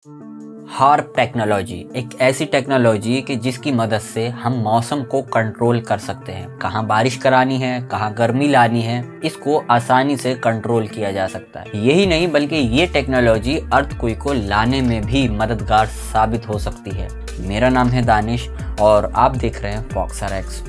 Harp technology एक ऐसी technology कि जिसकी मदद से हम मौसम को कंट्रोल कर सकते हैं। कहाँ बारिश करानी है, कहाँ गर्मी लानी है, इसको आसानी से कंट्रोल किया जा सकता है। यही नहीं बल्कि ये टेक्नोलॉजी अर्थक्वेक को लाने में भी मददगार साबित हो सकती है। मेरा नाम है दानिश और आप देख रहे हैं फॉक्सर एक्स।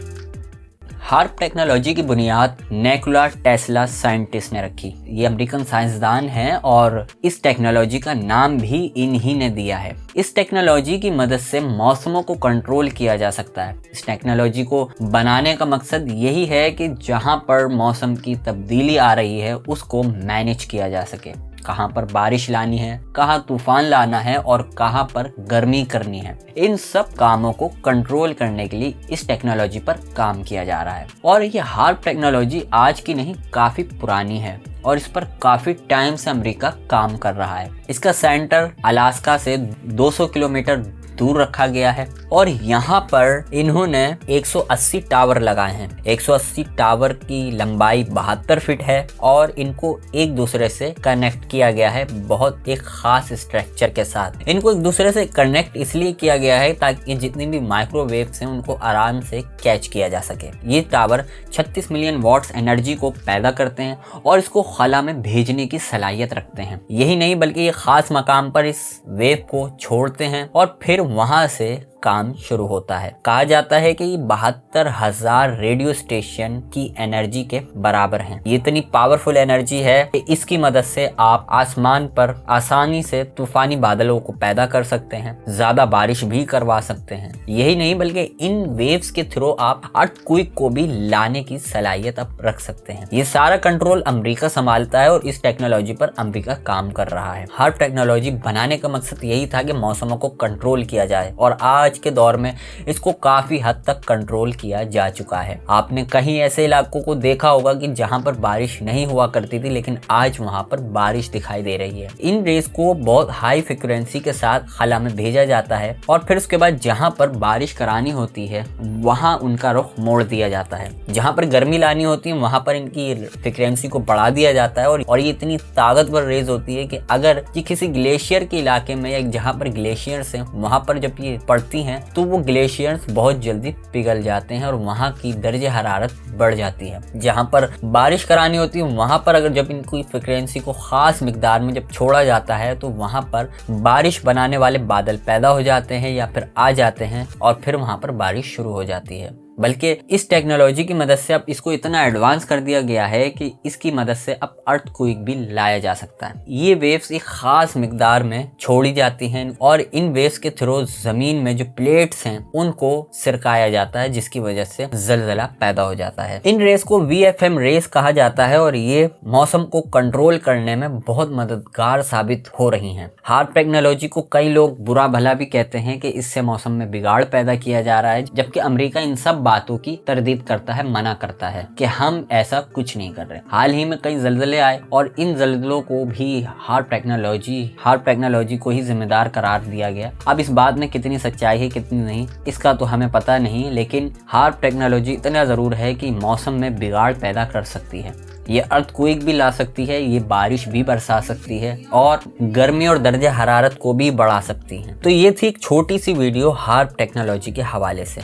हार्प टेक्नोलॉजी की बुनियाद निकोला टेस्ला साइंटिस्ट ने रखी। ये अमेरिकन साइंसदान हैं और इस टेक्नोलॉजी का नाम भी इन्हीं ने दिया है। इस टेक्नोलॉजी की मदद से मौसमों को कंट्रोल किया जा सकता है। इस टेक्नोलॉजी को बनाने का मकसद यही है कि जहां पर मौसम की तब्दीली आ रही है उसको मैनेज किया जा सके। कहाँ पर बारिश लानी है, कहाँ तूफान लाना है और कहाँ पर गर्मी करनी है, इन सब कामों को कंट्रोल करने के लिए इस टेक्नोलॉजी पर काम किया जा रहा है। और ये हार्प टेक्नोलॉजी आज की नहीं, काफी पुरानी है और इस पर काफी टाइम से अमेरिका काम कर रहा है। इसका सेंटर अलास्का से 200 किलोमीटर दूर रखा गया है और यहाँ पर इन्होंने 180 टावर लगाए हैं। 180 टावर की लंबाई 72 फीट है और इनको एक दूसरे से कनेक्ट किया गया है बहुत एक खास स्ट्रक्चर के साथ। इनको एक दूसरे से कनेक्ट इसलिए किया गया है ताकि जितनी भी माइक्रोवेव्स हैं उनको आराम से कैच किया जा सके। ये टावर 36 मिलियन वॉट्स एनर्जी को पैदा करते हैं और इसको खला में भेजने की सलाहियत रखते हैं। यही नहीं बल्कि ये खास मकाम पर इस वेव को छोड़ते हैं और फिर वहां से काम शुरू होता है। कहा जाता है कि 72,000 रेडियो स्टेशन की एनर्जी के बराबर है। ये इतनी पावरफुल एनर्जी है कि इसकी मदद से आप आसमान पर आसानी से तूफानी बादलों को पैदा कर सकते हैं, ज्यादा बारिश भी करवा सकते हैं। यही नहीं बल्कि इन वेव्स के थ्रू आप अर्थक्वेक को भी लाने की सलाहियत आप रख सकते हैं। ये सारा कंट्रोल अमेरिका संभालता है और इस टेक्नोलॉजी पर अमेरिका काम कर रहा है। हार्प टेक्नोलॉजी बनाने का मकसद यही था कि मौसमों को कंट्रोल किया जाए और आज के दौर में इसको काफी हद तक कंट्रोल किया जा चुका है। आपने कहीं ऐसे इलाकों को देखा होगा कि जहां पर बारिश नहीं हुआ करती थी लेकिन आज वहां पर बारिश दिखाई दे रही है। इन रेस को बहुत हाई फ्रीक्वेंसी के साथ खला में भेजा जाता है और फिर उसके बाद जहां पर बारिश करानी होती है वहां उनका रुख मोड़ दिया जाता है। जहां पर गर्मी लानी होती है वहां पर इनकी फ्रीक्वेंसी को बढ़ा दिया जाता है और ये इतनी ताकतवर रेज होती है कि अगर ये किसी ग्लेशियर के इलाके में या जहां पर ग्लेशियर्स हैं वहां पर जब ये पड़ती हैं तो वो ग्लेशियर्स बहुत जल्दी पिघल जाते हैं और वहां की दर्जे हरारत बढ़ जाती है। जहां पर बारिश करानी होती है वहां पर अगर जब इनकी फ्रीक्वेंसी को खास मिकदार में जब छोड़ा जाता है तो वहां पर बारिश बनाने वाले बादल पैदा हो जाते हैं या फिर आ जाते हैं और फिर वहां पर बारिश शुरू हो जाती है। बल्कि इस टेक्नोलॉजी की मदद से अब इसको इतना एडवांस कर दिया गया है कि इसकी मदद से अब अर्थक्वेक भी लाया जा सकता है। ये वेव्स एक खास मिकदार में छोड़ी जाती हैं और इन वेव्स के थ्रू जमीन में जो प्लेट्स हैं उनको सिरकाया जाता है जिसकी वजह से जलजला पैदा हो जाता है। इन रेस को VFM रेस कहा जाता है और ये मौसम को कंट्रोल करने में बहुत मददगार साबित हो रही हैं। हार्प टेक्नोलॉजी को कई लोग बुरा भला भी कहते हैं कि इससे मौसम में बिगाड़ पैदा किया जा रहा है, जबकि अमेरिका इन सब बातों की तरदीद करता है, मना करता है कि हम ऐसा कुछ नहीं कर रहे। हाल ही में कई जल्जले आए और इन जल्जलों को भी हार्प टेक्नोलॉजी को ही जिम्मेदार करार दिया गया। अब इस बात में कितनी सच्चाई है कितनी नहीं इसका तो हमें पता नहीं, लेकिन हार्प टेक्नोलॉजी इतना जरूर है कि मौसम में बिगाड़ पैदा कर सकती है। ये अर्थक्वेक भी ला सकती है, ये बारिश भी बरसा सकती है और गर्मी और दर्जे हरारत को भी बढ़ा सकती है। तो ये थी एक छोटी सी वीडियो हार्प टेक्नोलॉजी के हवाले से।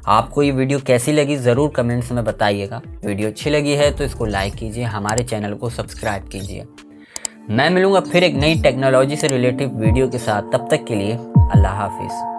आपको ये वीडियो कैसी लगी ज़रूर कमेंट्स में बताइएगा। वीडियो अच्छी लगी है तो इसको लाइक कीजिए, हमारे चैनल को सब्सक्राइब कीजिए। मैं मिलूंगा फिर एक नई टेक्नोलॉजी से रिलेटेड वीडियो के साथ, तब तक के लिए अल्लाह हाफिज़।